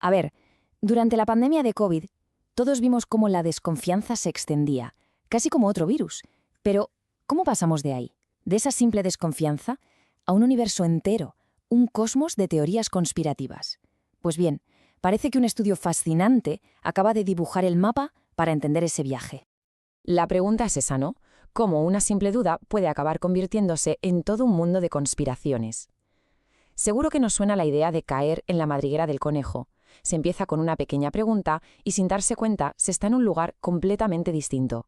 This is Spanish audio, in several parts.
A ver, durante la pandemia de COVID, todos vimos cómo la desconfianza se extendía, casi como otro virus. Pero, ¿cómo pasamos de ahí, de esa simple desconfianza, a un universo entero, un cosmos de teorías conspirativas? Pues bien, parece que un estudio fascinante acaba de dibujar el mapa para entender ese viaje. La pregunta es esa, ¿no? ¿Cómo una simple duda puede acabar convirtiéndose en todo un mundo de conspiraciones? Seguro que nos suena la idea de caer en la madriguera del conejo. Se empieza con una pequeña pregunta y sin darse cuenta se está en un lugar completamente distinto.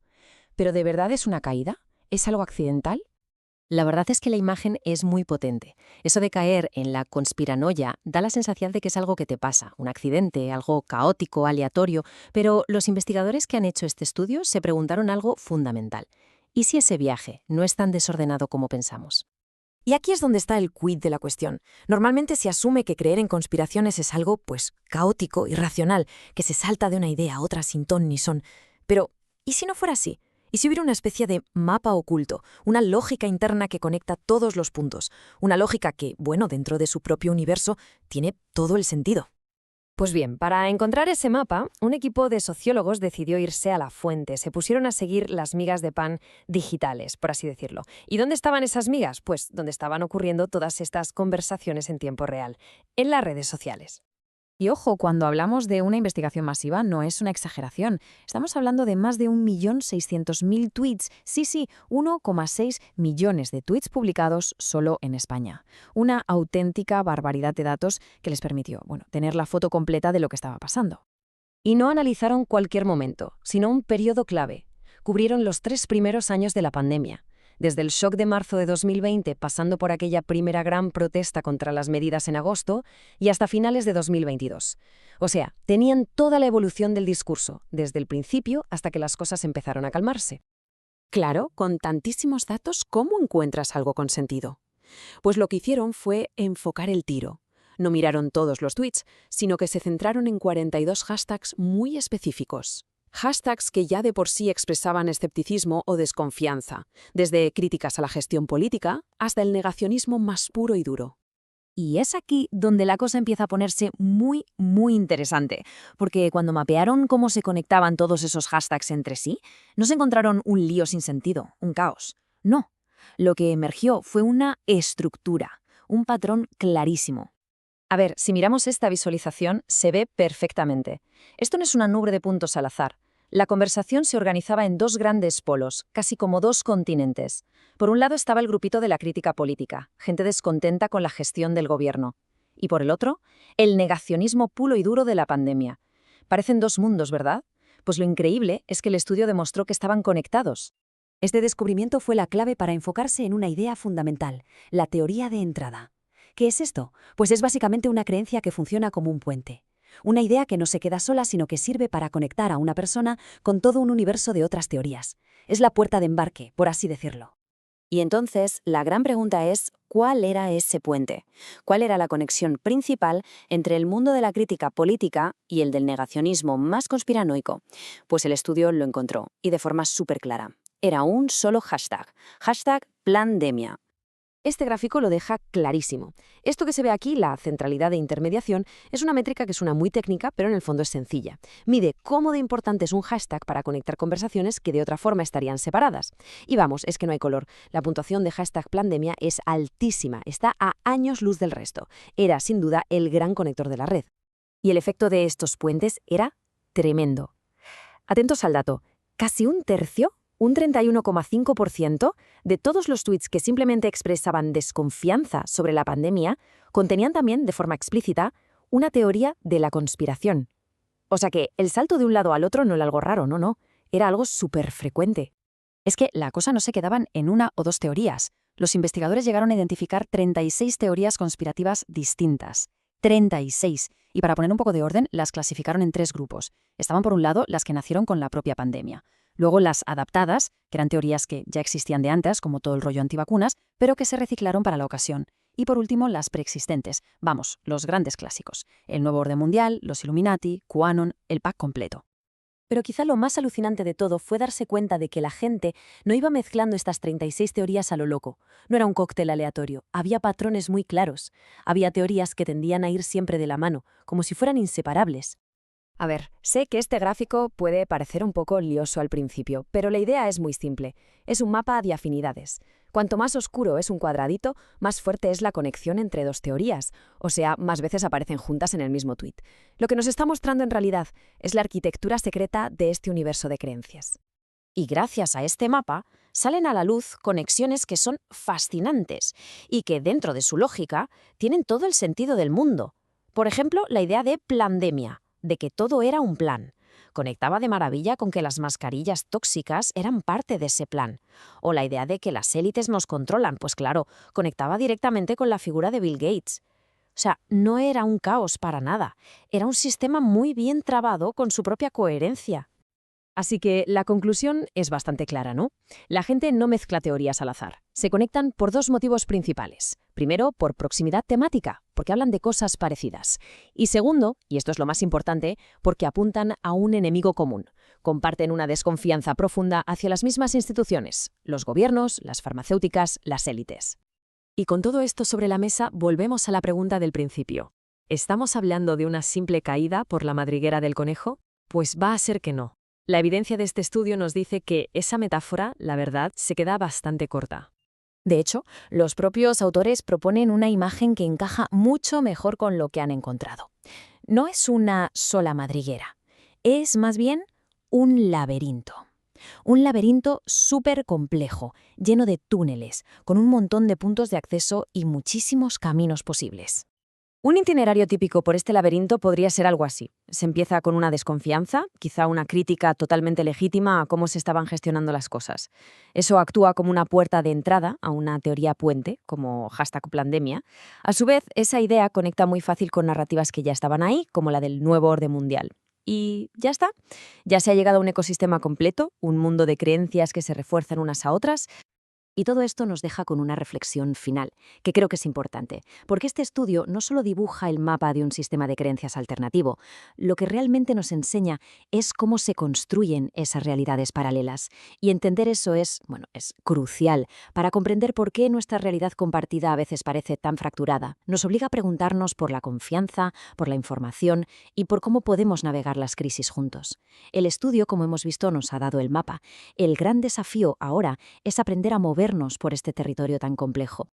¿Pero de verdad es una caída? ¿Es algo accidental? La verdad es que la imagen es muy potente. Eso de caer en la conspiranoia da la sensación de que es algo que te pasa, un accidente, algo caótico, aleatorio, pero los investigadores que han hecho este estudio se preguntaron algo fundamental. ¿Y si ese viaje no es tan desordenado como pensamos? Y aquí es donde está el quid de la cuestión. Normalmente se asume que creer en conspiraciones es algo, pues, caótico, irracional, que se salta de una idea a otra sin ton ni son. Pero, ¿y si no fuera así? ¿Y si hubiera una especie de mapa oculto, una lógica interna que conecta todos los puntos? Una lógica que, bueno, dentro de su propio universo, tiene todo el sentido. Pues bien, para encontrar ese mapa, un equipo de sociólogos decidió irse a la fuente. Se pusieron a seguir las migas de pan digitales, por así decirlo. ¿Y dónde estaban esas migas? Pues donde estaban ocurriendo todas estas conversaciones en tiempo real, en las redes sociales. Y ojo, cuando hablamos de una investigación masiva no es una exageración. Estamos hablando de más de 1.600.000 tweets. Sí, 1,6 millones de tweets publicados solo en España. Una auténtica barbaridad de datos que les permitió, tener la foto completa de lo que estaba pasando. Y no analizaron cualquier momento, sino un periodo clave. Cubrieron los 3 primeros años de la pandemia. Desde el shock de marzo de 2020, pasando por aquella primera gran protesta contra las medidas en agosto, y hasta finales de 2022. O sea, tenían toda la evolución del discurso, desde el principio hasta que las cosas empezaron a calmarse. Claro, con tantísimos datos, ¿cómo encuentras algo con sentido? Pues lo que hicieron fue enfocar el tiro. No miraron todos los tweets, sino que se centraron en 42 hashtags muy específicos. Hashtags que ya de por sí expresaban escepticismo o desconfianza, desde críticas a la gestión política hasta el negacionismo más puro y duro. Y es aquí donde la cosa empieza a ponerse muy interesante, porque cuando mapearon cómo se conectaban todos esos hashtags entre sí, no se encontraron un lío sin sentido, un caos. No, lo que emergió fue una estructura, un patrón clarísimo. A ver, si miramos esta visualización, se ve perfectamente. Esto no es una nube de puntos al azar. La conversación se organizaba en 2 grandes polos, casi como 2 continentes. Por un lado estaba el grupito de la crítica política, gente descontenta con la gestión del gobierno. Y por el otro, el negacionismo puro y duro de la pandemia. Parecen 2 mundos, ¿verdad? Pues lo increíble es que el estudio demostró que estaban conectados. Este descubrimiento fue la clave para enfocarse en una idea fundamental, la teoría de entrada. ¿Qué es esto? Pues es básicamente una creencia que funciona como un puente. Una idea que no se queda sola, sino que sirve para conectar a una persona con todo un universo de otras teorías. Es la puerta de embarque, por así decirlo. Y entonces, la gran pregunta es, ¿cuál era ese puente? ¿Cuál era la conexión principal entre el mundo de la crítica política y el del negacionismo más conspiranoico? Pues el estudio lo encontró, y de forma súper clara. Era un solo hashtag, #Plandemia. Este gráfico lo deja clarísimo. Esto que se ve aquí, la centralidad de intermediación, es una métrica que suena muy técnica, pero en el fondo es sencilla. Mide cómo de importante es un hashtag para conectar conversaciones que de otra forma estarían separadas. Y vamos, es que no hay color. La puntuación de #Plandemia es altísima, está a años luz del resto. Era, sin duda, el gran conector de la red. Y el efecto de estos puentes era tremendo. Atentos al dato, casi un tercio, un 31,5% de todos los tweets que simplemente expresaban desconfianza sobre la pandemia contenían también, de forma explícita, una teoría de la conspiración. O sea que el salto de un lado al otro no era algo raro, no, era algo súper frecuente. Es que la cosa no se quedaban en 1 o 2 teorías. Los investigadores llegaron a identificar 36 teorías conspirativas distintas. 36. Y para poner un poco de orden, las clasificaron en 3 grupos. Estaban por un lado las que nacieron con la propia pandemia. Luego las adaptadas, que eran teorías que ya existían de antes, como todo el rollo antivacunas, pero que se reciclaron para la ocasión. Y por último, las preexistentes. Vamos, los grandes clásicos. El nuevo orden mundial, los Illuminati, QAnon, el pack completo. Pero quizá lo más alucinante de todo fue darse cuenta de que la gente no iba mezclando estas 36 teorías a lo loco. No era un cóctel aleatorio, había patrones muy claros. Había teorías que tendían a ir siempre de la mano, como si fueran inseparables. A ver, sé que este gráfico puede parecer un poco lioso al principio, pero la idea es muy simple. Es un mapa de afinidades. Cuanto más oscuro es un cuadradito, más fuerte es la conexión entre dos teorías, o sea, más veces aparecen juntas en el mismo tuit. Lo que nos está mostrando en realidad es la arquitectura secreta de este universo de creencias. Y gracias a este mapa salen a la luz conexiones que son fascinantes y que, dentro de su lógica, tienen todo el sentido del mundo. Por ejemplo, la idea de plandemia, de que todo era un plan. Conectaba de maravilla con que las mascarillas tóxicas eran parte de ese plan. O la idea de que las élites nos controlan, pues claro, conectaba directamente con la figura de Bill Gates. O sea, no era un caos para nada. Era un sistema muy bien trabado con su propia coherencia. Así que la conclusión es bastante clara, ¿no? La gente no mezcla teorías al azar. Se conectan por dos motivos principales. Primero, por proximidad temática, porque hablan de cosas parecidas. Y segundo, y esto es lo más importante, porque apuntan a un enemigo común. Comparten una desconfianza profunda hacia las mismas instituciones, los gobiernos, las farmacéuticas, las élites. Y con todo esto sobre la mesa, volvemos a la pregunta del principio. ¿Estamos hablando de una simple caída por la madriguera del conejo? Pues va a ser que no. La evidencia de este estudio nos dice que esa metáfora, la verdad, se queda bastante corta. De hecho, los propios autores proponen una imagen que encaja mucho mejor con lo que han encontrado. No es una sola madriguera, es más bien un laberinto. Un laberinto súper complejo, lleno de túneles, con un montón de puntos de acceso y muchísimos caminos posibles. Un itinerario típico por este laberinto podría ser algo así. Se empieza con una desconfianza, quizá una crítica totalmente legítima a cómo se estaban gestionando las cosas. Eso actúa como una puerta de entrada a una teoría puente, como #plandemia. A su vez, esa idea conecta muy fácil con narrativas que ya estaban ahí, como la del nuevo orden mundial. Y ya está. Ya se ha llegado a un ecosistema completo, un mundo de creencias que se refuerzan unas a otras. Y todo esto nos deja con una reflexión final, que creo que es importante, porque este estudio no solo dibuja el mapa de un sistema de creencias alternativo, lo que realmente nos enseña es cómo se construyen esas realidades paralelas. Y entender eso es crucial para comprender por qué nuestra realidad compartida a veces parece tan fracturada. Nos obliga a preguntarnos por la confianza, por la información y por cómo podemos navegar las crisis juntos. El estudio, como hemos visto, nos ha dado el mapa. El gran desafío ahora es aprender a movernos por este territorio tan complejo.